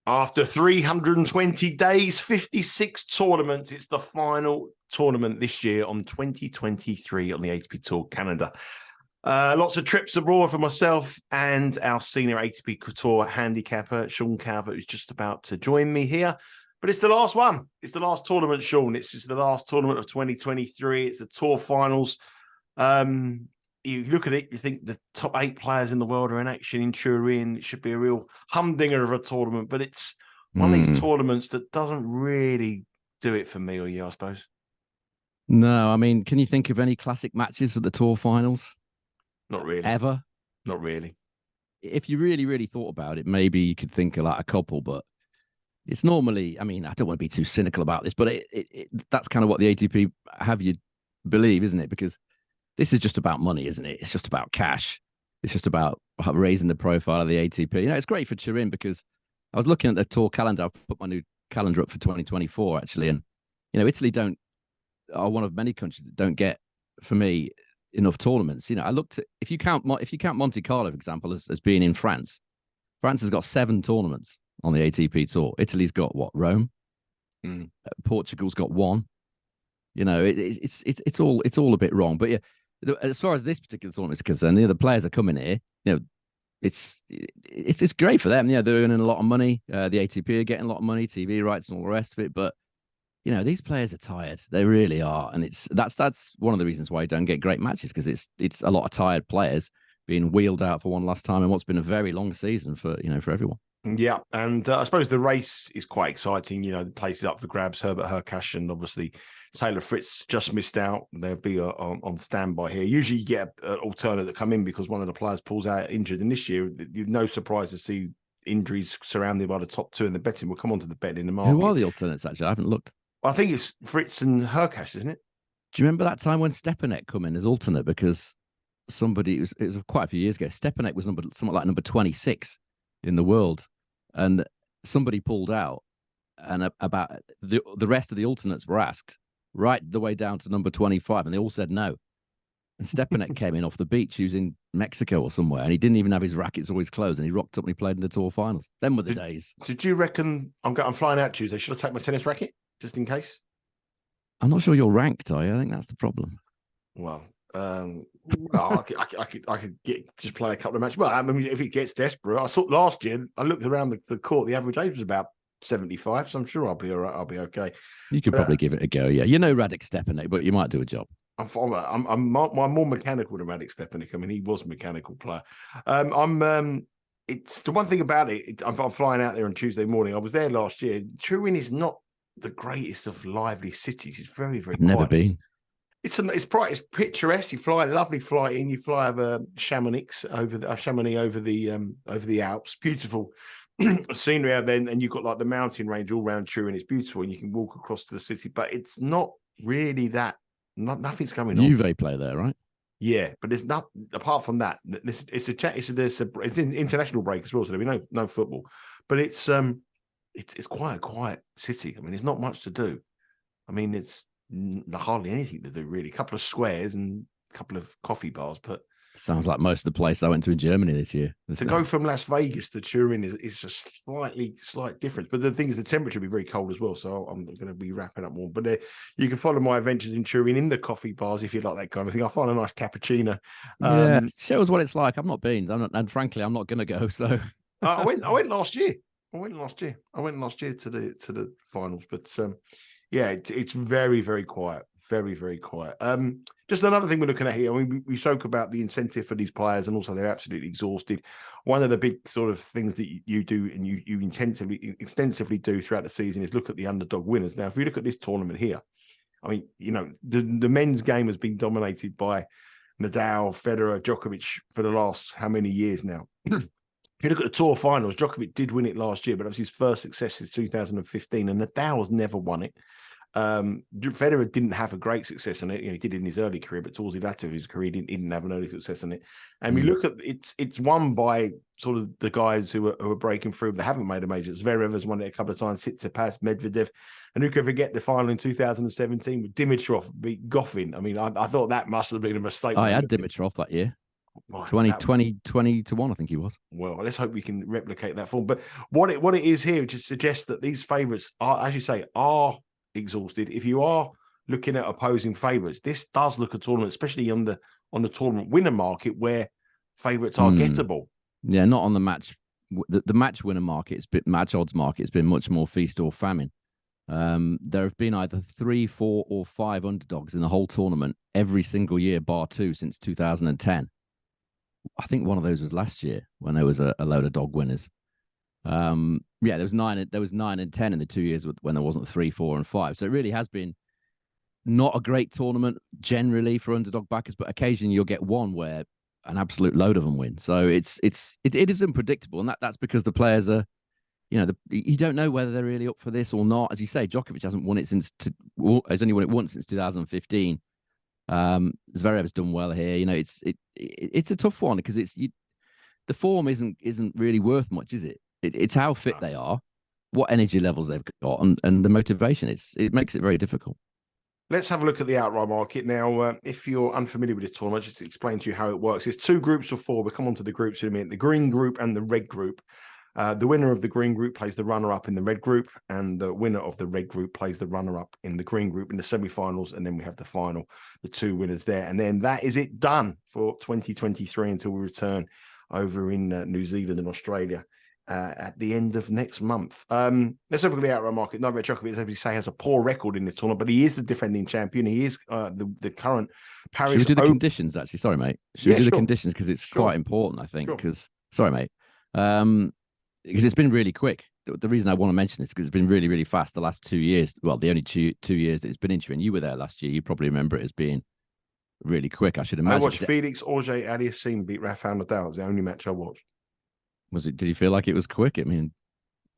After 320 days, 56 tournaments, it's the final tournament this year on 2023 on the ATP Tour Canada. Lots of trips abroad for myself and our senior ATP Tour handicapper, Sean Calvert, who's just about to join me here. But it's the last one. It's the last tournament, Sean. It's the last tournament of 2023. It's the Tour Finals. You look at it, you think the top 8 players in the world are in action in Turin. It should be a real humdinger of a tournament, but it's one of these tournaments that doesn't really do it for me or you, I suppose. No, I mean, can you think of any classic matches at the Tour Finals? Not really. Ever? Not really. If you really, really thought about it, maybe you could think of like a couple, but it's normally, I mean, I don't want to be too cynical about this, but that's kind of what the ATP have you believe, isn't it? Because this is just about money, isn't it? It's just about cash. It's just about raising the profile of the ATP. You know, it's great for Turin because I was looking at the tour calendar. I've put my new calendar up for 2024, actually. And, you know, Italy are one of many countries that don't get, for me, enough tournaments. You know, I looked at, if you count Monte Carlo, for example, as being in France, France has got 7 tournaments on the ATP Tour. Italy's got what? Rome? Portugal's got 1. You know, it's all a bit wrong. But yeah, as far as this particular tournament is concerned, the players are coming here. You know, it's great for them. Yeah, they're earning a lot of money. The ATP are getting a lot of money, TV rights, and all the rest of it. But you know, these players are tired. They really are, and that's one of the reasons why you don't get great matches because it's a lot of tired players being wheeled out for one last time in what's been a very long season for everyone. Yeah, and I suppose the race is quite exciting. You know, the places up for grabs. Herbert Hurkacz and obviously Taylor Fritz just missed out. They'll be on standby here. Usually you get an alternate that come in because one of the players pulls out injured. And this year, you're no surprise to see injuries surrounded by the top 2 in the betting. We'll come on to the betting in the market. Who are the alternates, actually? I haven't looked. I think it's Fritz and Hurkacz, isn't it? Do you remember that time when Stepanek come in as alternate because somebody, it was quite a few years ago, Stepanek was something like number 26 in the world. And somebody pulled out, and about the rest of the alternates were asked right the way down to number 25, and they all said no. And Stepanek came in off the beach using Mexico or somewhere, and he didn't even have his rackets always closed, and he rocked up and he played in the Tour Finals. Them were the days. Did you reckon I'm flying out Tuesday? Should I take my tennis racket just in case? I'm not sure you're ranked, are you? I think that's the problem. Well, I could just play a couple of matches. Well, I mean, if it gets desperate, I saw last year. I looked around the court. The average age was about 75, so I'm sure I'll be all right. I'll be okay. You could probably give it a go. Yeah, you know Radek Stepanek, but you might do a job. I'm more mechanical than Radek Stepanek. I mean, he was a mechanical player. It's the one thing about it. I'm flying out there on Tuesday morning. I was there last year. Turin is not the greatest of lively cities. It's very, very quiet. Never been. It's bright. It's picturesque. You fly, lovely flight in. You fly over Chamonix over the Alps. Beautiful scenery out there, and you've got like the mountain range all around Turin. It's beautiful, and you can walk across to the city. But it's not really that. Nothing's going on. Juve play there, right? Yeah, but there's not apart from that. It's an international break as well, so there'll be no football. But it's quite a quiet city. I mean, there's not much to do. I mean, it's hardly anything to do really. A couple of squares and a couple of coffee bars, but sounds like most of the places I went to in Germany this year. To go from Las Vegas to Turin is a slight difference. But the thing is, the temperature will be very cold as well, so I'm going to be wrapping up warm. But you can follow my adventures in Turin in the coffee bars if you like that kind of thing. I find a nice cappuccino. Yeah, shows what it's like. I've not been, and frankly, I'm not going to go. So I went last year. I went last year to the finals, but yeah, it's very, very quiet. Very, very quiet. Just another thing we're looking at here. I mean, we spoke about the incentive for these players, and also they're absolutely exhausted. One of the big sort of things that you do and you extensively do throughout the season is look at the underdog winners. Now, if we look at this tournament here, I mean, you know, the men's game has been dominated by Nadal, Federer, Djokovic for the last how many years now? If you look at the Tour Finals, Djokovic did win it last year, but that was his first success since 2015, and Nadal's never won it. Federer didn't have a great success on it. You know, he did in his early career, but towards the latter of his career, he didn't have an early success on it. And we look at it's won by sort of the guys who are breaking through. They haven't made a major. Zverev has won it a couple of times. Tsitsipas, Medvedev, and who can forget the final in 2017 with Dimitrov beat Goffin? I mean, I thought that must have been a mistake. I had Dimitrov that year. Right, 20 to 1, I think he was. Well, let's hope we can replicate that form. But what it is here just suggests that these favourites are, as you say, are exhausted. If you are looking at opposing favourites, this does look a tournament, especially on the tournament winner market, where favourites are gettable. Yeah, not on the match. The match winner market, match odds market, has been much more feast or famine. There have been either 3, 4, or 5 underdogs in the whole tournament every single year, bar 2 since 2010. I think one of those was last year when there was a load of dog winners. Yeah, there was 9 and 10 in the 2 years when there wasn't 3, 4, and 5. So it really has been not a great tournament generally for underdog backers, but occasionally you'll get one where an absolute load of them win. So it is unpredictable, and that's because the players are, you don't know whether they're really up for this or not. As you say, Djokovic hasn't won it has only won it once since 2015. Zverev has done well here. It's a tough one because the form isn't really worth much, is it? It's how fit they are, what energy levels they've got, and the motivation. It makes it very difficult. Let's have a look at the outright market now. If you're unfamiliar with this tournament, just to explain to you how it works. It's 2 groups of 4. We'll come on to the groups in a minute. The green group and the red group. The winner of the green group plays the runner-up in the red group, and the winner of the red group plays the runner-up in the green group in the semi-finals, and then we have the final, the 2 winners there. And then that is it done for 2023 until we return over in New Zealand and Australia at the end of next month. Let's have a look at the outright market. Novak Djokovic, as we say, has a poor record in this tournament, but he is the defending champion. He is the current Paris. Should we do the conditions, actually? Sorry, mate. Should we do the conditions? Because it's quite important, I think. Sorry, mate. Because it's been really quick. The reason I want to mention this is because it's been really, really fast the last 2 years. Well, the only two years that it's been in Turin. You were there last year. You probably remember it as being really quick, I should imagine. I watched Felix Auger-Aliassime beat Rafael Nadal. It was the only match I watched. Did you feel like it was quick? I mean,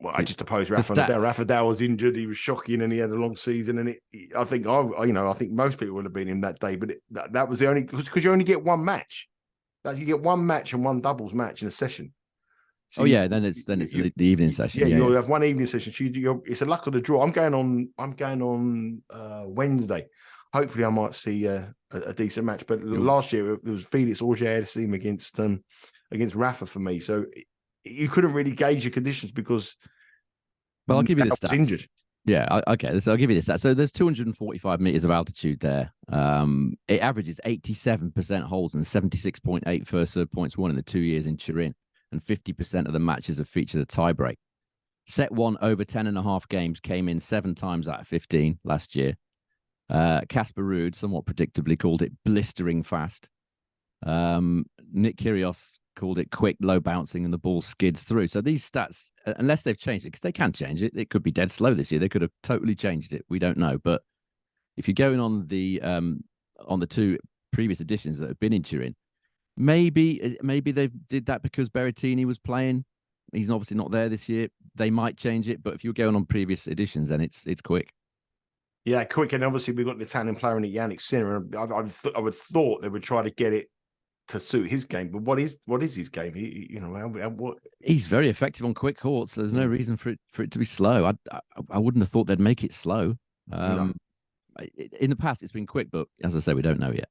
well, I just opposed Rafael Nadal. Rafael Nadal was injured. He was shocking, and he had a long season. And I think most people would have been him that day. But that was the only, because you only get one match. You get one match and one doubles match in a session. So then it's the evening session. You'll have one evening session. So it's a luck of the draw. I'm going on Wednesday. Hopefully, I might see a decent match. But last year it was Felix Auger-Aliassime against Rafa for me. So you couldn't really gauge your conditions because. Well, I'll give you the stats. Injured. Yeah, okay. So I'll give you the stats. So there's 245 meters of altitude there. It averages 87% holes and 76.8 first serve points won in the 2 years in Turin. And 50% of the matches have featured a tiebreak. Set 1 over 10.5 games came in 7 times out of 15 last year. Casper Ruud, somewhat predictably, called it blistering fast. Nick Kyrgios called it quick, low bouncing, and the ball skids through. So these stats, unless they've changed it, because they can change it, it could be dead slow this year. They could have totally changed it. We don't know. But if you're going on the 2 previous editions that have been in Turin, maybe they did that because Berrettini was playing. He's obviously not there this year. They might change it, but if you're going on previous editions, then it's quick. Yeah, quick, and obviously we've got the Italian player in it, Jannik Sinner. I would thought they would try to get it to suit his game, but what is his game? He's very effective on quick courts. So there's no reason for it to be slow. I wouldn't have thought they'd make it slow. No. In the past, it's been quick, but as I say, we don't know yet.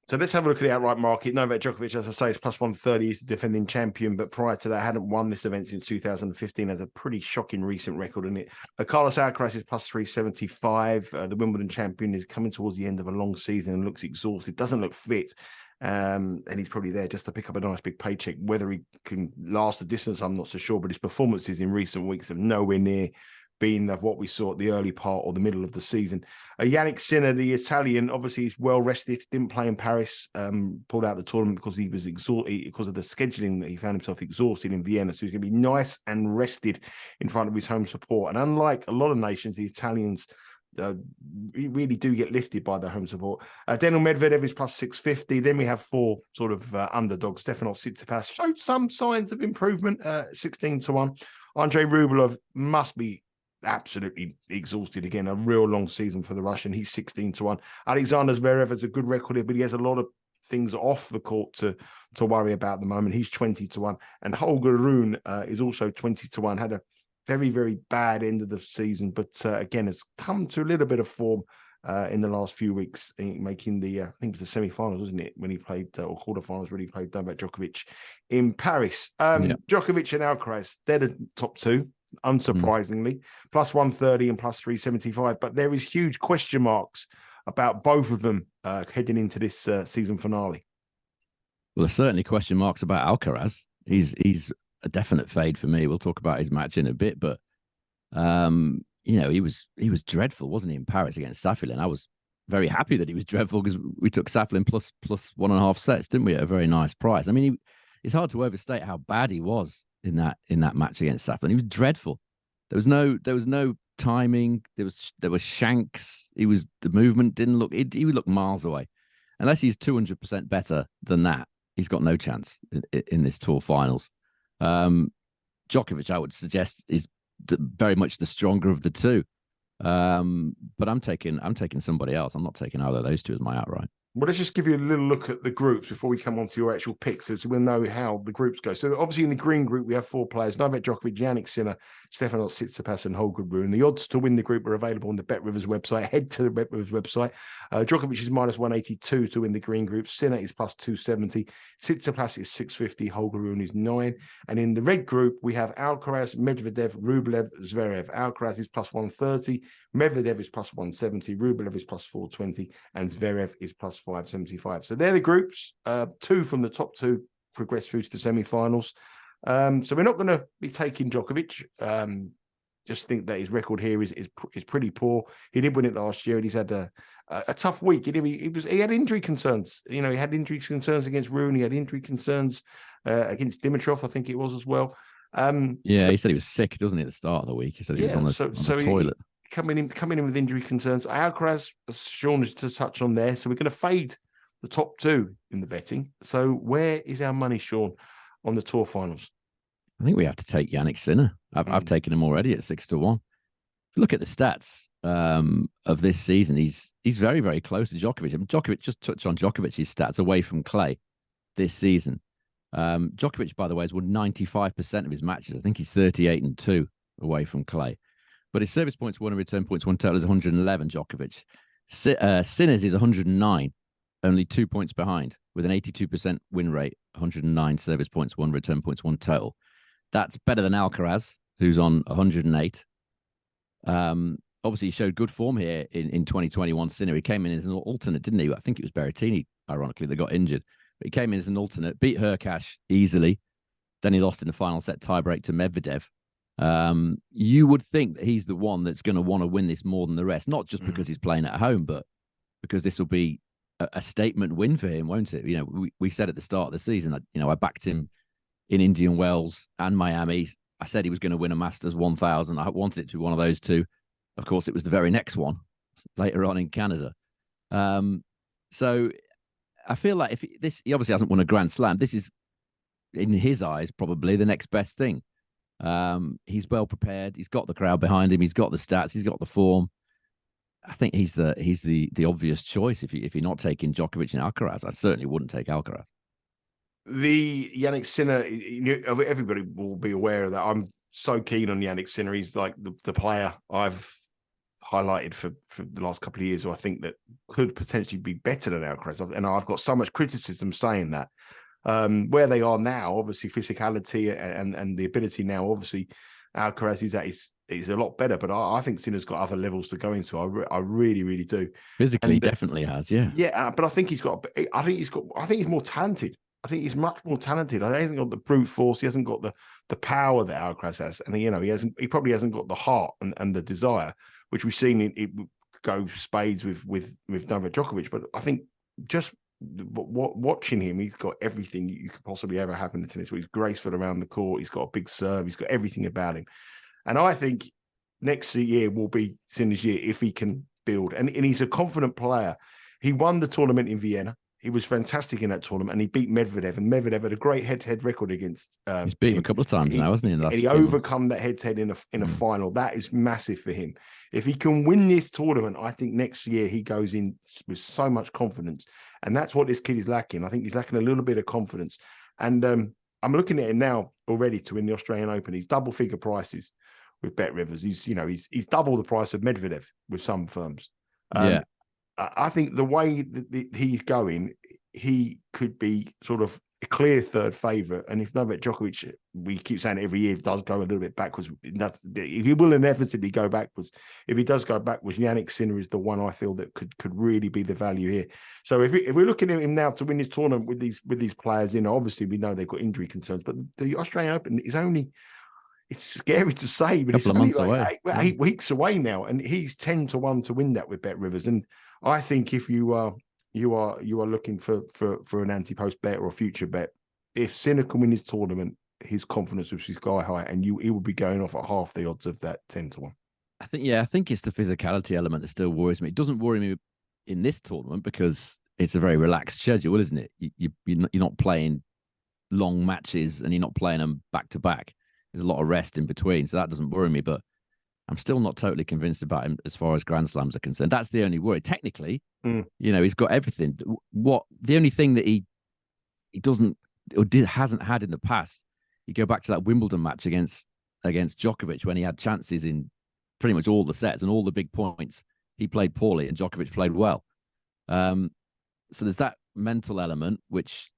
So let's have a look at the outright market. Novak Djokovic, as I say, is plus 130. He's the defending champion, but prior to that, hadn't won this event since 2015. Has a pretty shocking recent record in it. Carlos Alcaraz is plus 375. The Wimbledon champion is coming towards the end of a long season and looks exhausted. Doesn't look fit. And he's probably there just to pick up a nice big paycheck. Whether he can last the distance, I'm not so sure, but his performances in recent weeks have nowhere near been of what we saw at the early part or the middle of the season. Jannik Sinner, the Italian, obviously he's well rested, didn't play in Paris, pulled out the tournament because he was exhausted, because of the scheduling that he found himself exhausted in Vienna. So he's going to be nice and rested in front of his home support. And unlike a lot of nations, the Italians really do get lifted by their home support. Daniil Medvedev is plus 650. Then we have 4 sort of underdogs. Stefanos Tsitsipas showed some signs of improvement, 16-1. Andrey Rublev must be absolutely exhausted again. A real long season for the Russian. He's 16-1. Alexander Zverev has a good record here, but he has a lot of things off the court to worry about at the moment. He's 20-1. And Holger Rune is also 20-1. Had a very, very bad end of the season, but again, has come to a little bit of form in the last few weeks, making the I think it was the semi-finals, wasn't it, when he played or quarterfinals when he played Novak Djokovic in Paris. Djokovic and Alcaraz, they're the top two, unsurprisingly, plus 130 and plus 375. But there is huge question marks about both of them heading into this season finale. Well, there's certainly question marks about Alcaraz. He's a definite fade for me. We'll talk about his match in a bit, but he was dreadful, wasn't he, in Paris against Safin? I was very happy that he was dreadful because we took Safin plus 1.5 sets, didn't we, at a very nice price. I mean, it's hard to overstate how bad he was in that match against Safin. He was dreadful. There was no timing. There were shanks. The movement didn't look. He would look miles away. Unless he's 200% better than that, he's got no chance in this tour finals. Djokovic, I would suggest, is very much the stronger of the two. But I'm taking somebody else. I'm not taking either of those two as my outright. Well, let's just give you a little look at the groups before we come on to your actual picks, so we'll know how the groups go. So obviously in the green group, we have 4 players: Novak Djokovic, Jannik Sinner, Stefanos, Tsitsipas, and Holger, Rune. The odds to win the group are available on the BetRivers website. Head to the BetRivers website. Djokovic is minus 182 to win the green group. Sinner is plus 270. Tsitsipas is 650. Holger, Rune is 9. And in the red group, we have Alcaraz, Medvedev, Rublev, Zverev. Alcaraz is plus 130. Medvedev is plus 170. Rublev is plus 420. And Zverev is plus 575. So they're the groups. 2 from the top 2 progress through to the semi-finals. So we're not going to be taking Djokovic. Just think that his record here is pretty poor. He did win it last year, and he's had a tough week. He had injury concerns. He had injury concerns against Rune. He had injury concerns against Dimitrov, I think it was as well. He said he was sick, doesn't he, at the start of the week? He said he was on the toilet. Coming in with injury concerns. Alcaraz, as Sean has to touch on there. So we're going to fade the top 2 in the betting. So where is our money, Sean, on the tour finals? I think we have to take Jannik Sinner. I've taken him already at 6-1. If you look at the stats of this season, he's very, very close to Djokovic. I mean, Djokovic, just touch on Djokovic's stats away from clay this season. Djokovic, by the way, has won 95% of his matches. I think he's 38-2 away from clay. But his service points won and return points won total is 111, Djokovic. Sinner's is 109, only 2 points behind, with an 82% win rate, 109 service points won, return points won total. That's better than Alcaraz, who's on 108. Obviously, he showed good form here in 2021. Sinner, he came in as an alternate, didn't he? I think it was Berrettini, ironically, that got injured. But he came in as an alternate, beat Hurkacz easily. Then he lost in the final set tiebreak to Medvedev. You would think that he's the one that's going to want to win this more than the rest, not just because he's playing at home, but because this will be a statement win for him, won't it? We said at the start of the season, I backed him in Indian Wells and Miami. I said he was going to win a Masters 1000. I wanted it to be one of those two. Of course, it was the very next one later on in Canada. So I feel like he obviously hasn't won a Grand Slam. This is, in his eyes, probably the next best thing. He's well prepared. He's got the crowd behind him. He's got the stats. He's got the form. I think he's the obvious choice if you're not taking Djokovic and Alcaraz. I certainly wouldn't take Alcaraz. The Jannik Sinner, everybody will be aware of that. I'm so keen on Jannik Sinner. He's like the player I've highlighted for the last couple of years who I think that could potentially be better than Alcaraz. And I've got so much criticism saying that. Where they are now, obviously physicality and the ability now, obviously Alcaraz is a lot better, but I think Sinner's got other levels to go into. I really, really do. Physically, he definitely has, yeah. Yeah, but I think he's more talented. I think he's much more talented. He hasn't got the brute force. He hasn't got the power that Alcaraz has, and he probably hasn't got the heart and the desire, which we've seen it go spades with Novak Djokovic. But I think just watching him, he's got everything you could possibly ever have in the tennis. He's graceful around the court. He's got a big serve. He's got everything about him. And I think next year will be Sinner's year if he can build. And he's a confident player. He won the tournament in Vienna. He was fantastic in that tournament, and he beat Medvedev. And Medvedev had a great head-to-head record against. He's beat him a couple of times now, hasn't he? And he overcome that head-to-head in a final. That is massive for him. If he can win this tournament, I think next year he goes in with so much confidence, and that's what this kid is lacking. I think he's lacking a little bit of confidence. And I'm looking at him now already to win the Australian Open. He's double-figure prices with BetRivers. He's double the price of Medvedev with some firms. I think the way that he's going, he could be sort of a clear third favourite. And if Novak Djokovic, we keep saying it every year, does go a little bit backwards, he will inevitably go backwards. If he does go backwards, Jannik Sinner is the one I feel that could really be the value here. So if we're looking at him now to win his tournament with these players, obviously we know they've got injury concerns, but the Australian Open is only, it's scary to say, but it's only like 8 weeks away now, and he's 10-1 to win that with Bet Rivers. And I think if you are looking for an anti-post bet or a future bet, if Sinner can win his tournament, his confidence will be sky high, and he will be going off at half the odds of that 10-1. I think it's the physicality element that still worries me. It doesn't worry me in this tournament because it's a very relaxed schedule, isn't it? You're not playing long matches and you're not playing them back to back. There's a lot of rest in between, so that doesn't worry me. But I'm still not totally convinced about him as far as Grand Slams are concerned. That's the only worry. Technically, he's got everything. The only thing that he doesn't or hasn't had in the past, you go back to that Wimbledon match against Djokovic when he had chances in pretty much all the sets and all the big points. He played poorly and Djokovic played well. So there's that mental element which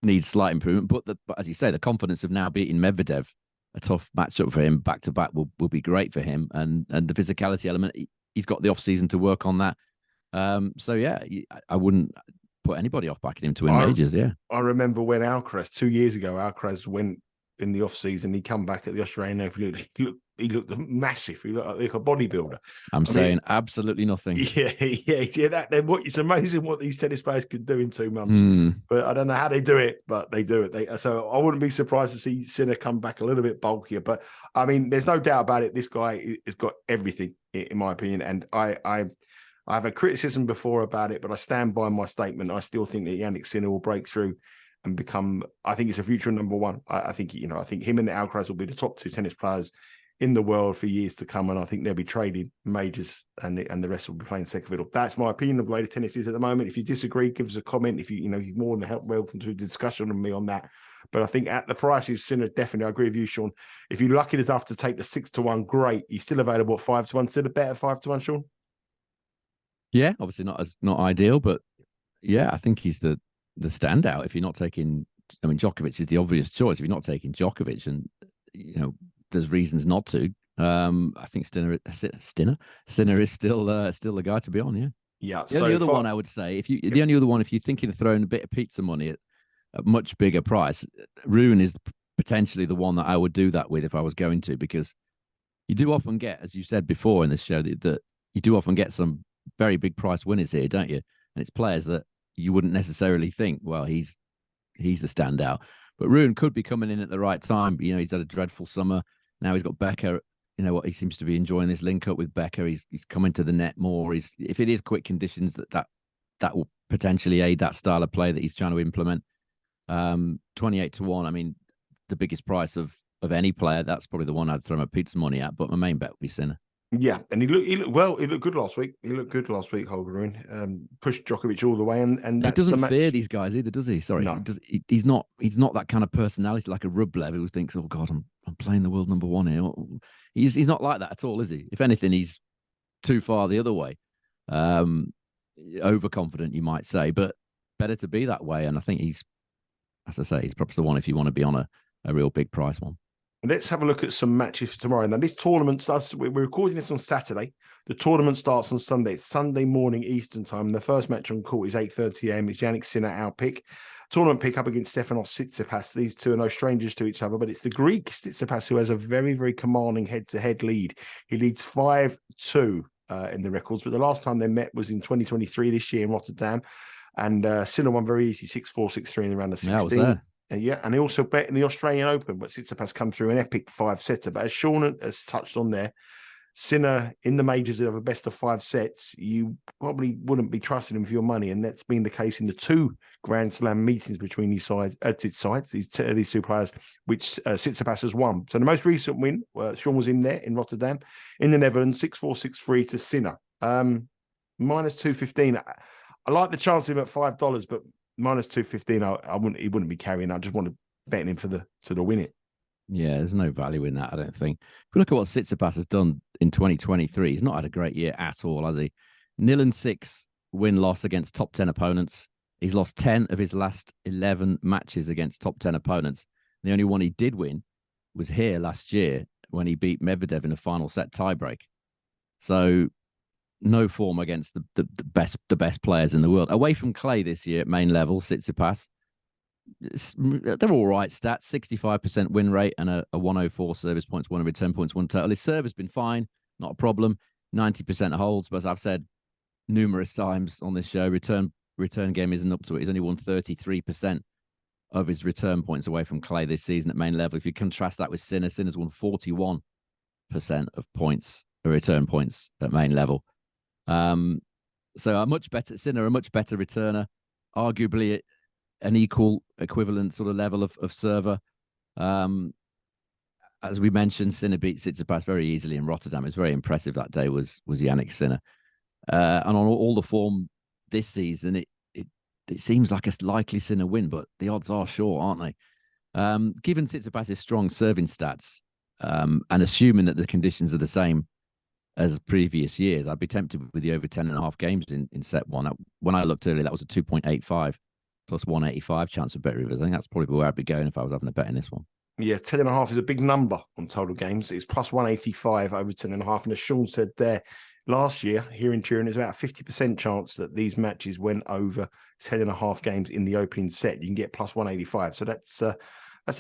needs slight improvement. But as you say, the confidence of now beating Medvedev, a tough matchup for him back to back, will be great for him, and the physicality element, he's got the off season to work on that. So yeah, I wouldn't put anybody off backing him to win majors. Yeah, I remember when Alcaraz 2 years ago, Alcaraz went in the off season. He come back at the Australian Open. He looked massive. He looked like a bodybuilder. I mean, absolutely nothing. Yeah. It's amazing what these tennis players can do in 2 months. But I don't know how they do it, but they do it. So I wouldn't be surprised to see Sinner come back a little bit bulkier. But I mean, there's no doubt about it. This guy has got everything, in my opinion. And I have a criticism before about it, but I stand by my statement. I still think that Jannik Sinner will break through and become. I think it's a future number one. I think him and Alcaraz will be the top 2 tennis players in the world for years to come, and I think they'll be trading majors, and the rest will be playing second fiddle. That's my opinion of the way the tennis is at the moment. If you disagree, give us a comment. If you're more than welcome to a discussion with me on that. But I think at the prices, Sinner definitely. I agree with you, Sean. If you're lucky enough to take the 6-1, great. He's still available at 5-1. Still a better 5-1, Sean. Yeah, obviously not ideal, but yeah, I think he's the standout. If you're not taking, Djokovic is the obvious choice. If you're not taking Djokovic, and there's reasons not to. I think Sinner is still the guy to be on. Yeah. Yeah. The only other one I would say, if you're thinking of throwing a bit of pizza money at a much bigger price, Rune is potentially the one that I would do that with if I was going to, because you do often get, as you said before in this show, that you do often get some very big price winners here, don't you? And it's players that you wouldn't necessarily think, well, he's the standout. But Rune could be coming in at the right time. He's had a dreadful summer. Now he's got Becker. He seems to be enjoying this link up with Becker. He's coming to the net more. If it is quick conditions, that will potentially aid that style of play that he's trying to implement. 28-1. I mean, the biggest price of any player. That's probably the one I'd throw my pizza money at. But my main bet would be Sinner. Yeah, and he looked well. He looked good last week. Holger Rune. Pushed Djokovic all the way, and he doesn't fear these guys either, does he? Sorry, no. He's not that kind of personality like a Rublev who thinks, "Oh God, I'm playing the world number one here." He's not like that at all, is he? If anything, he's too far the other way. Overconfident, you might say, but better to be that way. And I think he's, as I say, he's perhaps the one if you want to be on a real big price one. Let's have a look at some matches for tomorrow. Now, this tournament starts, we're recording this on Saturday. The tournament starts on Sunday. It's Sunday morning Eastern time. The first match on court is 8:30 a.m. It's Jannik Sinner, our pick. Tournament pick up against Stefanos Tsitsipas. These two are no strangers to each other, but it's the Greek Tsitsipas who has a very, very commanding head-to-head lead. He leads 5-2 in the records, but the last time they met was in 2023 this year in Rotterdam. And Sinner won very easy, 6-4, 6-3 in the round of 16. Yeah, I was there. Yeah, and he also bet in the Australian Open, but Tsitsipas come through an epic 5-setter. But as Sean has touched on there, Sinner in the majors that have a best of 5 sets, you probably wouldn't be trusting him for your money, and that's been the case in the 2 Grand Slam meetings between these two players, which Tsitsipas has won. So the most recent win, Sean was in there in Rotterdam, in the Netherlands, 6-4, 6-3 to Sinner. Minus 215. I like the chance of him at $5, but minus 215, he wouldn't be carrying. I just want to bet him to win it. Yeah, there's no value in that, I don't think. If we look at what Tsitsipas has done in 2023, he's not had a great year at all, has he? 0-6 win-loss against top 10 opponents. He's lost 10 of his last 11 matches against top 10 opponents. The only one he did win was here last year when he beat Medvedev in a final set tiebreak. So no form against the best players in the world. Away from clay this year at main level, Tsitsipas, they're all right stats, 65% win rate and a 104 service points, 1 return points, 1 total. His serve has been fine, not a problem. 90% holds, but as I've said numerous times on this show, return game isn't up to it. He's only won 33% of his return points away from clay this season at main level. If you contrast that with Sinner's won 41% of points, return points at main level. So a much better returner, arguably an equivalent sort of level of server. As we mentioned, Sinner beat Tsitsipas very easily in Rotterdam. It's very impressive that day was Jannik Sinner. And on all the form this season, it seems like a likely Sinner win, but the odds are short, aren't they? Given Tsitsipas' strong serving stats, and assuming that the conditions are the same as previous years, I'd be tempted with the over 10.5 games in set one. When I looked earlier, that was a 2.85 plus 185 chance of Bet Rivers. I think that's probably where I'd be going if I was having a bet in this one. Yeah, 10.5 is a big number on total games. It's plus 185 over 10.5. And as Sean said there, last year here in Turin, there's about a 50% chance that these matches went over 10.5 games in the opening set. You can get plus 185. So that's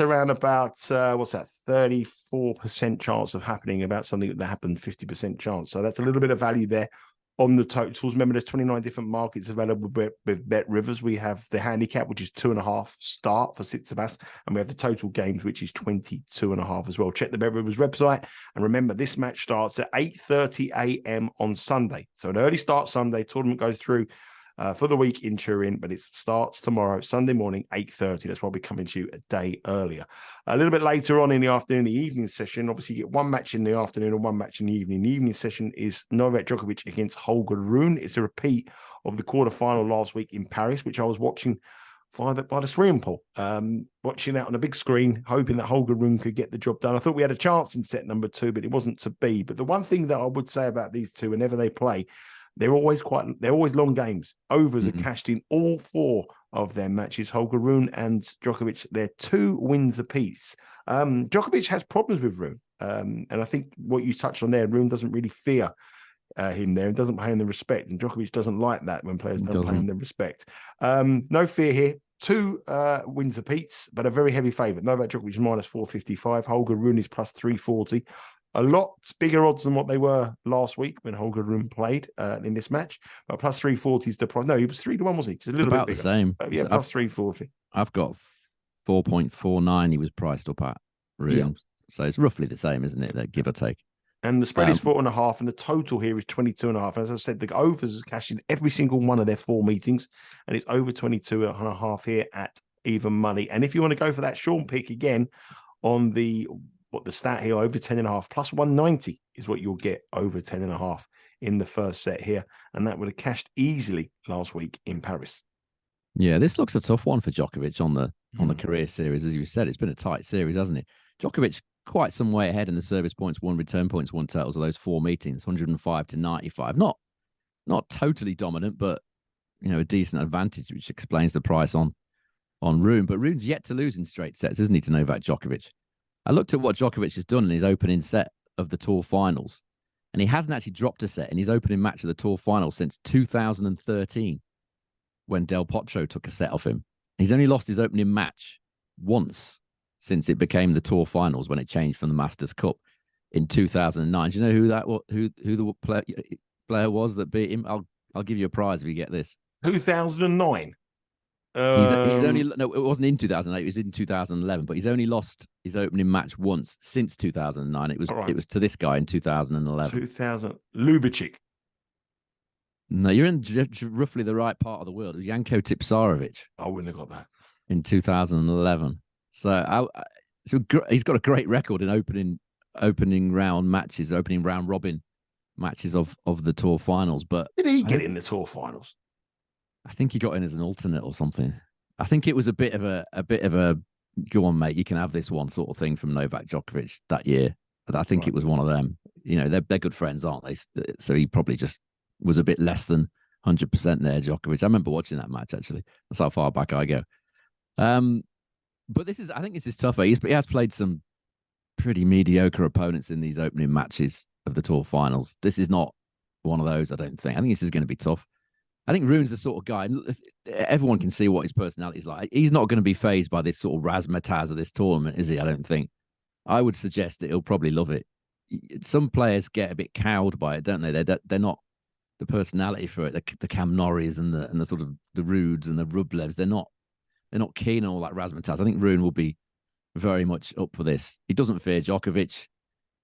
around about, 34% chance of happening about something that happened, 50% chance. So that's a little bit of value there on the totals. Remember, there's 29 different markets available with Bet Rivers. We have the handicap, which is 2.5 start for Tsitsipas, and we have the total games, which is 22.5 as well. Check the Bet Rivers website, and remember, this match starts at 8:30 a.m. on Sunday. So an early start Sunday. Tournament goes through for the week in Turin, but it starts tomorrow, Sunday morning, 8:30. That's why we're coming to you a day earlier. A little bit later on in the afternoon, the evening session, obviously you get one match in the afternoon and one match in the evening. The evening session is Novak Djokovic against Holger Rune. It's a repeat of the quarterfinal last week in Paris, which I was watching by the swimming pool, watching that on a big screen, hoping that Holger Rune could get the job done. I thought we had a chance in set number 2, but it wasn't to be. But the one thing that I would say about these two, whenever they play, they're always long games. Overs are cashed in all 4 of their matches. Holger Rune and Djokovic, they're 2 wins apiece. Djokovic has problems with Rune. And I think what you touched on there, Rune doesn't really fear him there and doesn't pay him the respect. And Djokovic doesn't like that when players don't pay him the respect. No fear here. 2 wins apiece, but a very heavy favourite. Novak Djokovic is minus 455. Holger Rune is plus 340. A lot bigger odds than what they were last week when Holger Rune played in this match. But plus 340 is the price. No, he was 3-1, was he? Just a little about bit bigger. The same. Yeah, plus 340. I've got 4.49 he was priced up at Rune. Yeah. So it's roughly the same, isn't it? That give or take. And the spread is 4.5, and the total here is 22.5. As I said, the overs is cashed in every single one of their 4 meetings, and it's over 22.5 here at even money. And if you want to go for that Sean pick again on the stat here, over 10.5 plus 190 is what you'll get over 10.5 in the first set here. And that would have cashed easily last week in Paris. Yeah, this looks a tough one for Djokovic on the career series. As you said, it's been a tight series, hasn't it? Djokovic quite some way ahead in the service points, 1 return points, 1 totals of those 4 meetings, 105 to 95. Not totally dominant, but a decent advantage, which explains the price on Rune. But Rune's yet to lose in straight sets, isn't he, to Novak Djokovic? I looked at what Djokovic has done in his opening set of the Tour Finals, and he hasn't actually dropped a set in his opening match of the Tour Finals since 2013, when Del Potro took a set off him. He's only lost his opening match once since it became the Tour Finals, when it changed from the Masters Cup in 2009. Do you know who the player was that beat him? I'll give you a prize if you get this. 2009. He's only it wasn't in 2008. It was in 2011. But he's only lost his opening match once since 2009. It was to this guy in 2011. Ljubicic. No, you're in roughly the right part of the world. It was Janko Tipsarevic. I wouldn't have got that in 2011. So he's got a great record in opening round matches, opening round robin matches of the Tour Finals. But did he get in the Tour Finals? I think he got in as an alternate or something. I think it was a bit of a go on, mate, you can have this one sort of thing from Novak Djokovic that year. I think it was one of them. They're good friends, aren't they? So he probably just was a bit less than 100% there, Djokovic. I remember watching that match, actually. That's how far back I go. But I think this is tougher. He has played some pretty mediocre opponents in these opening matches of the Tour Finals. This is not one of those, I don't think. I think this is going to be tough. I think Rune's the sort of guy, everyone can see what his personality is like. He's not going to be fazed by this sort of razzmatazz of this tournament, is he? I don't think. I would suggest that he'll probably love it. Some players get a bit cowed by it, don't they? They're not the personality for it. The Cam Norries and the sort of the Rudes and the Rublevs. They're not keen on all that razzmatazz. I think Rune will be very much up for this. He doesn't fear Djokovic.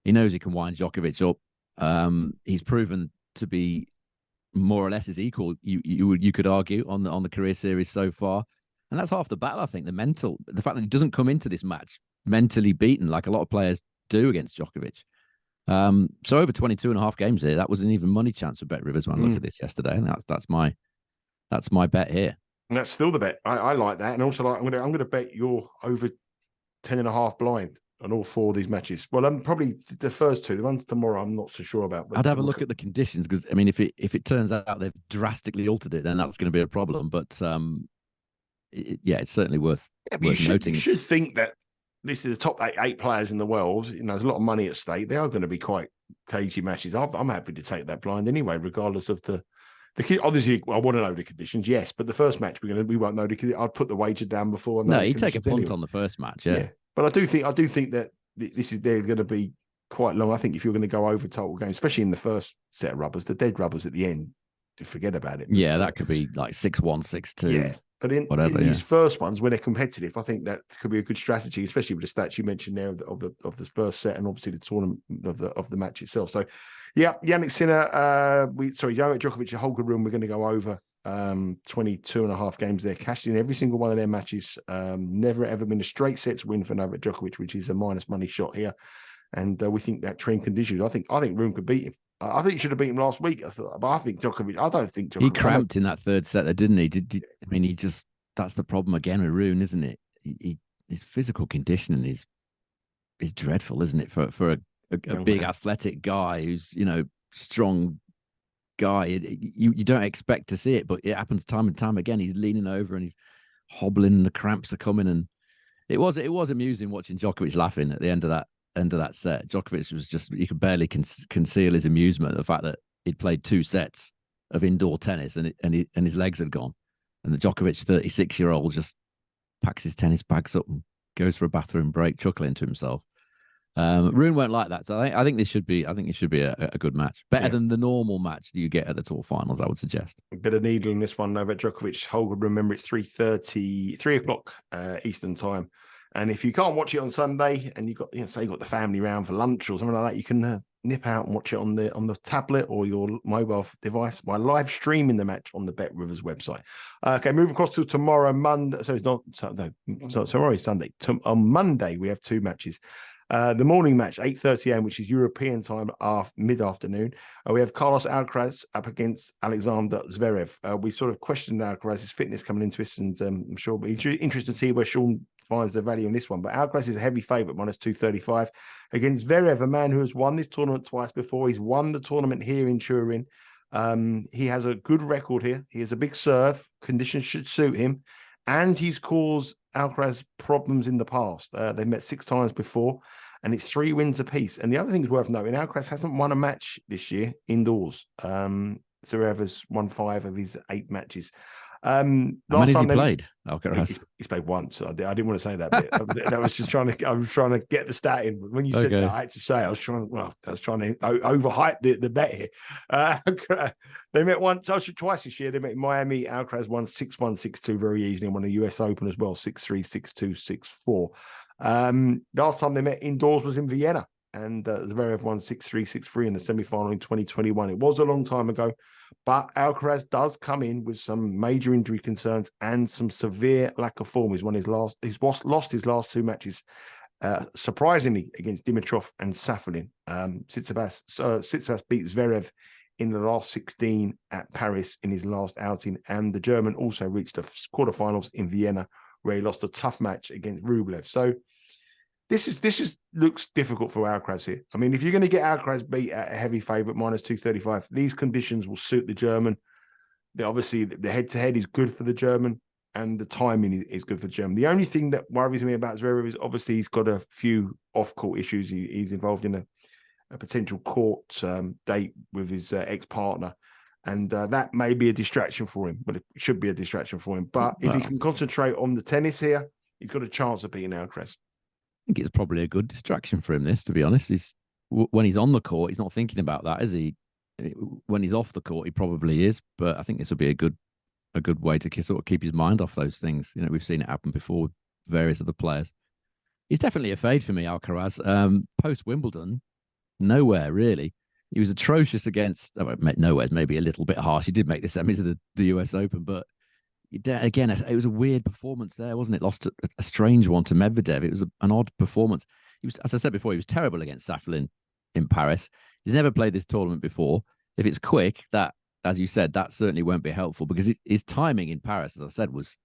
He knows he can wind Djokovic up. He's proven to be more or less his equal. You could argue on the career series so far, and that's half the battle. I think the fact that he doesn't come into this match mentally beaten like a lot of players do against Djokovic. So over 22 and a half games here, that was an even money chance for Bet Rivers when I looked at this yesterday, and that's my bet here. And that's still the bet. I like that, and also like I'm going to bet you're over 10.5 blind on all 4 of these matches. Well, I'm probably the first 2. The ones tomorrow, I'm not so sure about. I'd have a look at the conditions because I mean, if it turns out they've drastically altered it, then that's going to be a problem. But it's certainly worth noting. You should think that this is the top eight players in the world. There's a lot of money at stake. They are going to be quite cagey matches. I'm happy to take that blind anyway, regardless of the. Obviously, I want to know the conditions, yes, but the first match we won't know because I'd put the wager down before. No, you take a punt on the first match, yeah. But I do think that they're going to be quite long. I think if you're going to go over total games, especially in the first set of rubbers, the dead rubbers at the end, forget about it. Yeah, that could be like 6-1, 6-2. Yeah. But in these first ones, when they're competitive, I think that could be a good strategy, especially with the stats you mentioned there of the first set and obviously the tournament of the match itself. So, yeah, Jannik Sinner, Jannik Djokovic and Holger Rune, we're going to go over 22 and a half games there, cashed in every single one of their matches. Never ever been a straight sets win for Novak Djokovic, which is a minus money shot here. And we think that trend continues. I think Rune could beat him. I think he should have beat him last week. But I think Djokovic. I don't think Djokovic. He cramped in that third set, didn't he? I mean, that's the problem again with Rune, isn't it? His physical conditioning is dreadful, isn't it? For a big athletic guy who's strong guy, you don't expect to see it, but it happens time and time again. He's leaning over and he's hobbling, and the cramps are coming, and it was amusing watching Djokovic laughing at the end of that set. Djokovic was just, you could barely conceal his amusement at the fact that he'd played 2 sets of indoor tennis and his legs had gone, and the Djokovic 36-year-old just packs his tennis bags up and goes for a bathroom break, chuckling to himself. Rune won't like that, so I think this should be a good match, better than the normal match that you get at the Tour Finals, I would suggest. A bit of needle in this one. Novak Djokovic, Holger. Remember, it's 3 o'clock Eastern time. And if you can't watch it on Sunday, and you got the family round for lunch or something like that, you can nip out and watch it on the tablet or your mobile device by live streaming the match on the Bet Rivers website. Okay, move across to tomorrow, Monday. So it's not Sunday. So tomorrow is Sunday. On Monday we have 2 matches. The morning match, 8:30 a.m., which is European time, mid-afternoon. We have Carlos Alcaraz up against Alexander Zverev. We sort of questioned Alcaraz's fitness coming into this, and I'm sure it'll be interesting to see where Sean finds the value in this one. But Alcaraz is a heavy favourite, -235, against Zverev, a man who has won this tournament twice before. He's won the tournament here in Turin. He has a good record here. He has a big serve. Conditions should suit him. And he's caused Alcaraz problems in the past. They've met 6 times before, and it's 3 wins apiece. And the other thing is worth noting, Alcaraz hasn't won a match this year indoors. Zverev has won 5 of his 8 matches. How many has he played, Alcaraz? He's played once. I didn't want to say that bit. I was trying to get the stat in. When you said that, I had to say I was trying to overhype the bet here. They met twice this year. They met in Miami. Alcaraz won 6-1, 6-2 very easily, and won the US Open as well, 6-3, 6-2, 6-4. Last time they met indoors was in Vienna, and Zverev won 6-3, 6-3 in the semi-final in 2021. It was a long time ago, but Alcaraz does come in with some major injury concerns and some severe lack of form. He's lost his last 2 matches, surprisingly, against Dimitrov and Safin. Tsitsipas beat Zverev in the last 16 at Paris in his last outing, and the German also reached the quarterfinals in Vienna, where he lost a tough match against Rublev. So this looks difficult for Alcaraz here. I mean, if you're going to get Alcaraz beat at a heavy favourite, -235, these conditions will suit the German. obviously the head-to-head is good for the German, and the timing is good for the German. The only thing that worries me about Zverev is obviously he's got a few off-court issues. He's involved in a potential court date with his ex-partner, and that may be a distraction for him. But it should be a distraction for him. But if he can concentrate on the tennis here, he's got a chance of beating Alcaraz. I think it's probably a good distraction for him, this, to be honest. When he's on the court, he's not thinking about that, is he? When he's off the court, he probably is. But I think this will be a good way to sort of keep his mind off those things. You know, we've seen it happen before with various other players. He's definitely a fade for me, Alcaraz. Post Wimbledon, nowhere really. He was atrocious against. Nowhere is maybe a little bit harsh. He did make the semis of the US Open, but again, it was a weird performance there, wasn't it? Lost a strange one to Medvedev. It was an odd performance. He was, as I said before, he was terrible against Safin in Paris. He's never played this tournament before. If it's quick, that, as you said, that certainly won't be helpful, because his timing in Paris, as I said, was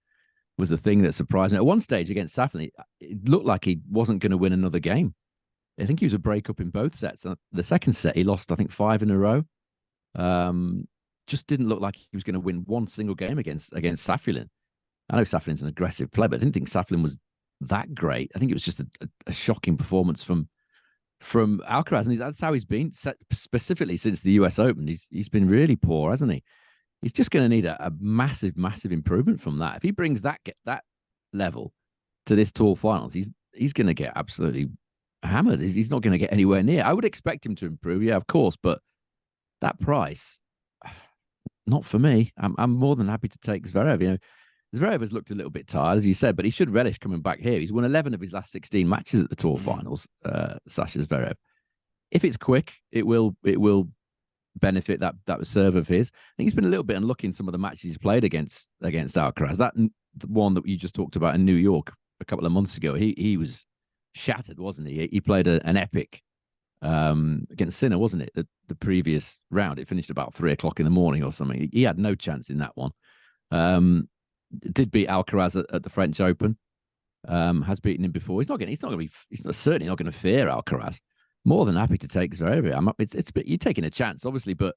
the thing that surprised me. At one stage against Safin, it looked like he wasn't going to win another game. I think he was a break-up in both sets. The second set, he lost, I think, 5 in a row. Just didn't look like he was going to win one single game against Safin. I know Safilin's an aggressive player, but I didn't think Safin was that great. I think it was just a shocking performance from Alcaraz, and that's how he's been, specifically since the US Open. He's been really poor, hasn't he? He's just going to need a massive improvement from that. If he brings that level to this Tour Finals, he's going to get absolutely hammered. He's not going to get anywhere near. I would expect him to improve, yeah, of course, but that price, not for me. I'm more than happy to take Zverev. You know, Zverev has looked a little bit tired, as you said, but he should relish coming back here. He's won 11 of his last 16 matches at the Tour Finals, Sasha Zverev. If it's quick, it will benefit that serve of his. I think he's been a little bit unlucky in some of the matches he's played against Alcaraz. That one that you just talked about in New York a couple of months ago, he was shattered, wasn't he? He played an epic against Sinner, wasn't it? The previous round, it finished about 3 o'clock in the morning or something. He had no chance in that one. Did beat Alcaraz at the French Open. Has beaten him before. He's certainly not going to fear Alcaraz. More than happy to take Zverev. It's a bit, you're taking a chance, obviously, but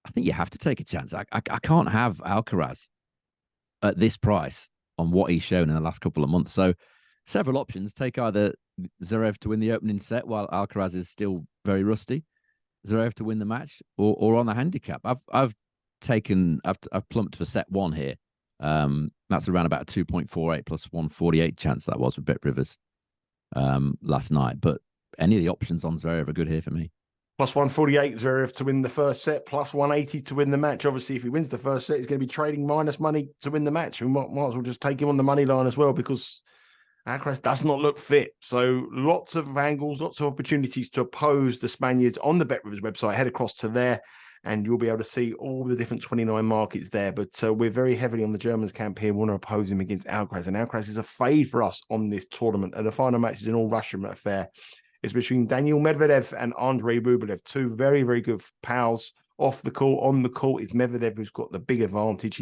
I think you have to take a chance. I can't have Alcaraz at this price on what he's shown in the last couple of months. So several options. Take either Zverev to win the opening set while Alcaraz is still very rusty, Zverev to win the match, or on the handicap. I've plumped for set 1 here. That's around about a 2.48 plus 148 chance that was with Bet Rivers last night. But any of the options on Zverev are good here for me. Plus 148 Zverev to win the first set, plus 180 to win the match. Obviously, if he wins the first set, he's going to be trading minus money to win the match. We might as well just take him on the money line as well, because Alcaraz does not look fit. So lots of angles, lots of opportunities to oppose the Spaniards on the Bet Rivers website. Head across to there and you'll be able to see all the different 29 markets there. But we're very heavily on the Germans camp here. We want to oppose him against Alcaraz. And Alcaraz is a fade for us on this tournament. And the final match is an all-Russian affair. It's between Daniil Medvedev and Andrey Rublev, two very, very good pals off the court. On the court, it's Medvedev who's got the big advantage.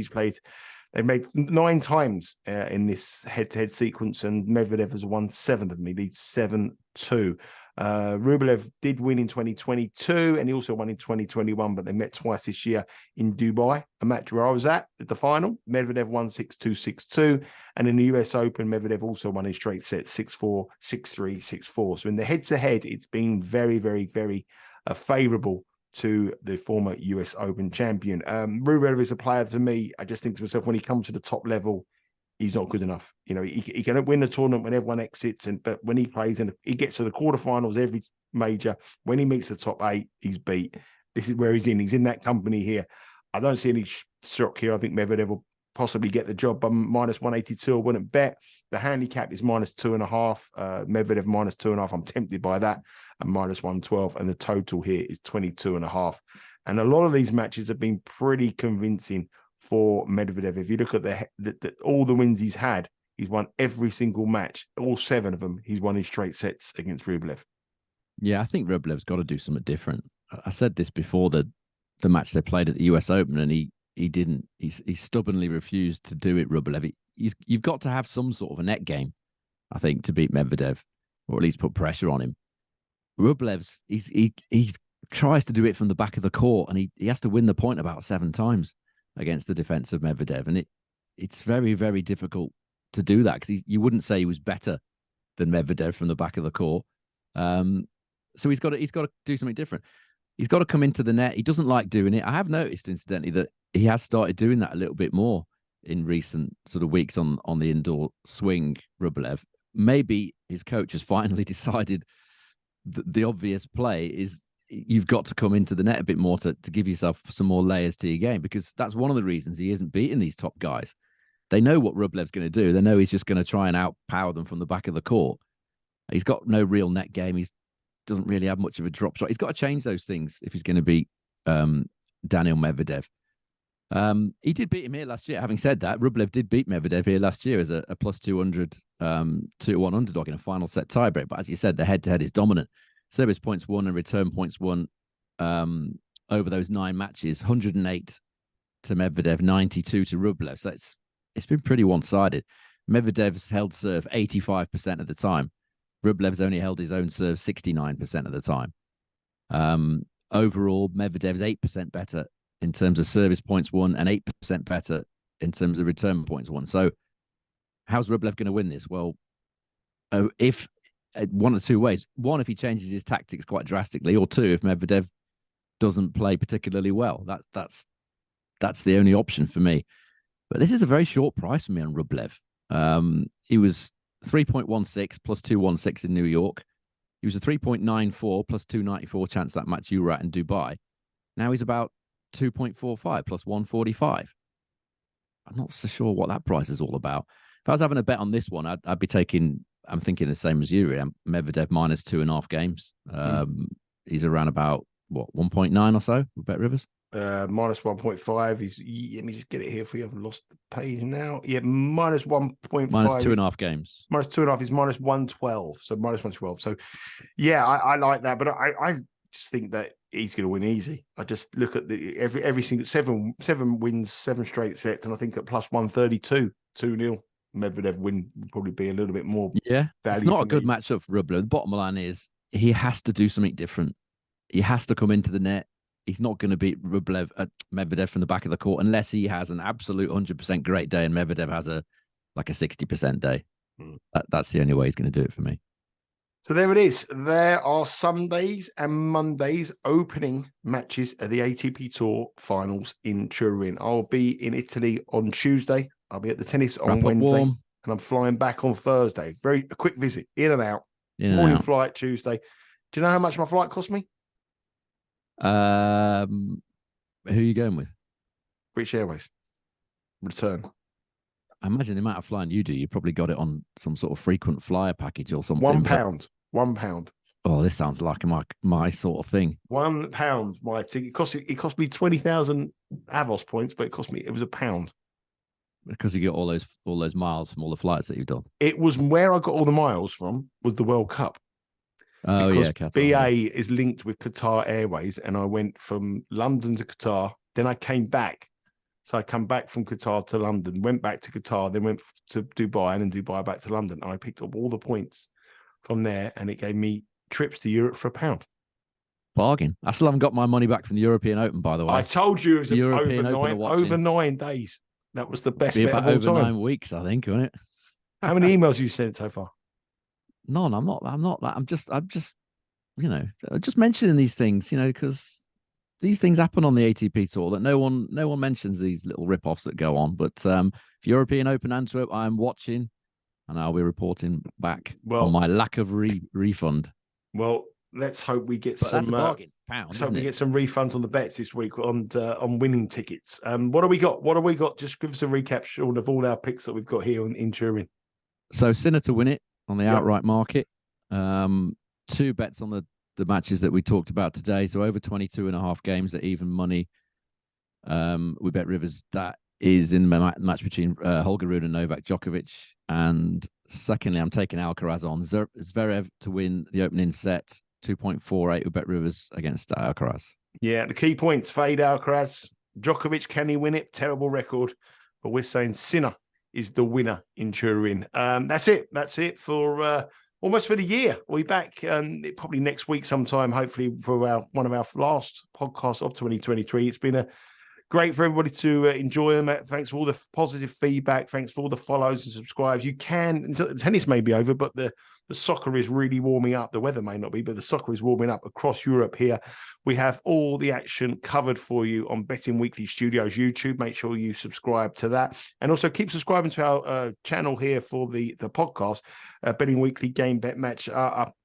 They've made 9 times in this head-to-head sequence, and Medvedev has won 7 of them. He leads 7-2. Rublev did win in 2022, and he also won in 2021, but they met twice this year in Dubai, a match where I was at the final. Medvedev won 6-2, 6-2, and in the US Open, Medvedev also won in straight sets, 6-4, 6-3, 6-4. So in the head-to-head, it's been very, very, very favourable to the former US Open champion. Rublev is a player, to me, I just think to myself, when he comes to the top level, he's not good enough. You know, he can win the tournament when everyone exits, but when he plays and he gets to the quarterfinals every major, when he meets the top 8, he's beat. This is where he's in. He's in that company here. I don't see any shock here. I think Medvedev will possibly get the job. Minus 182, I wouldn't bet. The handicap is minus 2.5. Medvedev minus 2.5. I'm tempted by that. And minus 112. And the total here is 22.5. And a lot of these matches have been pretty convincing for Medvedev. If you look at all the wins he's had, he's won every single match. All 7 of them, he's won in straight sets against Rublev. Yeah, I think Rublev's got to do something different. I said this before the match they played at the US Open, and he didn't. He stubbornly refused to do it, Rublev. You've got to have some sort of a net game, I think, to beat Medvedev, or at least put pressure on him. Rublev's, he tries to do it from the back of the court, and he has to win the point about 7 times. against the defense of Medvedev. And it's very, very difficult to do that because you wouldn't say he was better than Medvedev from the back of the court. So he's got to do something different. He's got to come into the net. He doesn't like doing it. I have noticed, incidentally, that he has started doing that a little bit more in recent sort of weeks on the indoor swing, Rublev. Maybe his coach has finally decided that the obvious play is you've got to come into the net a bit more to give yourself some more layers to your game, because that's one of the reasons he isn't beating these top guys. They know what Rublev's going to do. They know he's just going to try and outpower them from the back of the court. He's got no real net game. He doesn't really have much of a drop shot. He's got to change those things if he's going to beat Daniil Medvedev. He did beat him here last year. Having said that, Rublev did beat Medvedev here last year as a plus 200, 2-1 underdog in a final set tiebreak. But as you said, the head-to-head is dominant. Service points won and return points won over those 9 matches. 108 to Medvedev, 92 to Rublev. So it's been pretty one-sided. Medvedev's held serve 85% of the time. Rublev's only held his own serve 69% of the time. Overall, Medvedev's 8% better in terms of service points won and 8% better in terms of return points won. So how's Rublev going to win this? Well, if one or two ways. One, if he changes his tactics quite drastically, or two, if Medvedev doesn't play particularly well. That's the only option for me. But this is a very short price for me on Rublev. He was 3.16 plus 216 in New York. He was a 3.94 plus 294 chance that match you were at in Dubai. Now he's about 2.45 plus 145. I'm not so sure what that price is all about. If I was having a bet on this one, I'd be taking, I'm thinking the same as you, Medvedev minus 2.5 games. He's around about, 1.9 or so with Bet Rivers? Minus 1.5. Let me just get it here for you. I've lost the page now. Yeah, minus 1.5. Minus 2.5 games. Minus 2.5 is minus 112. So minus 112. So yeah, I like that. But I just think that he's going to win easy. I just look at the every single seven wins, 7 straight sets. And I think at plus 132, 2-0. Medvedev win would probably be a little bit more. Yeah, it's not a good matchup for Rublev. The bottom line is he has to do something different. He has to come into the net. He's not going to beat Medvedev from the back of the court unless he has an absolute 100% great day and Medvedev has a 60% day. That's the only way he's going to do it for me. So there it is. There are Sundays and Mondays opening matches at the ATP Tour Finals in Turin. I'll be in Italy on Tuesday. I'll be at the tennis on Wednesday. And I'm flying back on Thursday. A quick visit, in and out. Morning flight Tuesday. Do you know how much my flight cost me? Who are you going with? British Airways. Return. I imagine the amount of flying you do, you probably got it on some sort of frequent flyer package or something. £1. £1. Oh, this sounds like my sort of thing. £1 my ticket. It cost me 20,000 Avos points, but it was £1. Because you get all those miles from all the flights that you've done. It was where I got all the miles from was the World Cup. Oh, because yeah, Qatar. BA is linked with Qatar Airways, and I went from London to Qatar. Then I came back. So I come back from Qatar to London, went back to Qatar, then went to Dubai, and then Dubai back to London. And I picked up all the points from there, and it gave me trips to Europe for £1. Bargain. I still haven't got my money back from the European Open, by the way. I told you it was over 9 days. That was the best bet of all over time. 9 weeks, I think, wasn't it? How many emails have you sent so far? None. I'm not that. I'm just, just mentioning these things, because these things happen on the ATP tour that no one mentions, these little rip-offs that go on. But European Open Antwerp, I'm watching, and I'll be reporting back on my lack of refund. Well, let's hope we get some bargain. Let's hope we get some refunds on the bets this week on winning tickets. What do we got? Just give us a recap, Sean, of all our picks that we've got here in Turin. So Sinner to win it on the outright market. 2 bets on the matches that we talked about today. So over 22.5 games at even money. We bet Rivers that is in the match between Holger, Rune and Novak Djokovic. And secondly, I'm taking Alcaraz on Zverev to win the opening set. 2.48 with Bet Rivers against Alcaraz. Yeah, the key points: fade Alcaraz. Djokovic, can he win it? Terrible record. But we're saying Sinner is the winner in Turin. That's it. That's it for almost for the year. We'll be back probably next week sometime, hopefully, for one of our last podcasts of 2023. It's been a Great for everybody to enjoy them. Thanks for all the positive feedback. Thanks for all the follows and subscribes. You can, tennis may be over, but the soccer is really warming up. The weather may not be, but the soccer is warming up across Europe here. We have all the action covered for you on Betting Weekly Studios YouTube. Make sure you subscribe to that. And also keep subscribing to our channel here for the podcast, Betting Weekly Game Bet Match.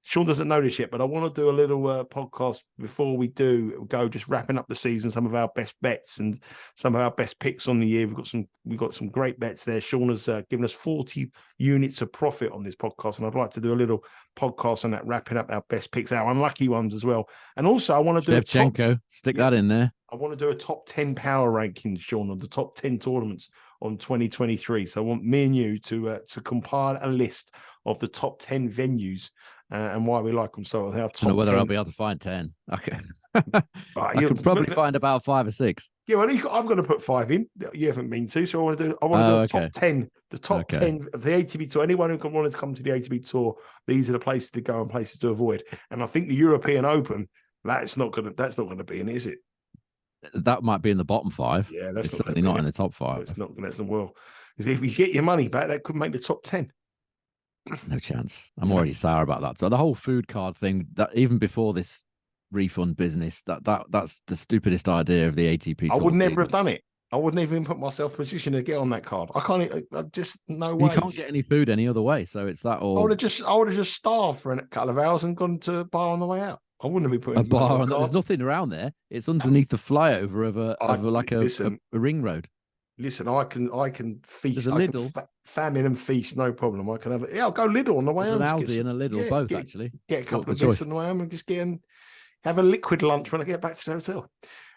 Sean doesn't know this yet, but I want to do a little podcast before we go, just wrapping up the season, some of our best bets and some of our best picks on the year. We've got some great bets there. Sean has given us 40 units of profit on this podcast, and I'd like to do a little podcast on that, wrapping up our best picks, our unlucky ones as well. And also, I want to do Shevchenko, stick that in there. I want to do a top 10 power rankings, Sean, of the top 10 tournaments on 2023. So I want me and you to compile a list of the top 10 venues and why we like them. So I don't know whether 10... I'll be able to find 10. Okay. I could probably find about 5 or 6. Yeah, well, I've got to put 5 in. You haven't been to, so I want to do a top 10. The top 10 of the ATP Tour. Anyone who wanted to come to the ATP Tour, these are the places to go and places to avoid. And I think the European Open, that's not going to be in, is it? That might be in the bottom 5. Yeah, that's certainly not in the top 5. It's not. That's well. If you get your money back, that could make the top 10. No chance. I'm already sour about that. So the whole food card thing, that even before this refund business, that's the stupidest idea of the ATP. I would never have done it. I wouldn't even put myself in a position to get on that card. I can't. Just no way. You can't get any food any other way. So it's that all. I would have just starved for a couple of hours and gone to a bar on the way out. I wouldn't be putting a bar. There's nothing around there. It's underneath the flyover of a ring road. Listen, I can feast. There's a Lidl. Famine and feast, no problem. I can have it. Yeah, I'll go Lidl on the way home. An Aldi and a Lidl, both actually. Get a couple of bits on the way home and just have a liquid lunch when I get back to the hotel.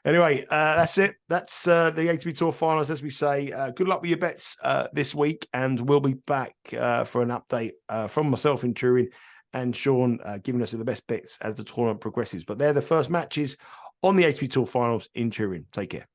Anyway, that's it. That's the ATP Tour Finals, as we say. Good luck with your bets this week, and we'll be back for an update from myself in Turin and Sean giving us the best bets as the tournament progresses. But they're the first matches on the ATP Tour Finals in Turin. Take care.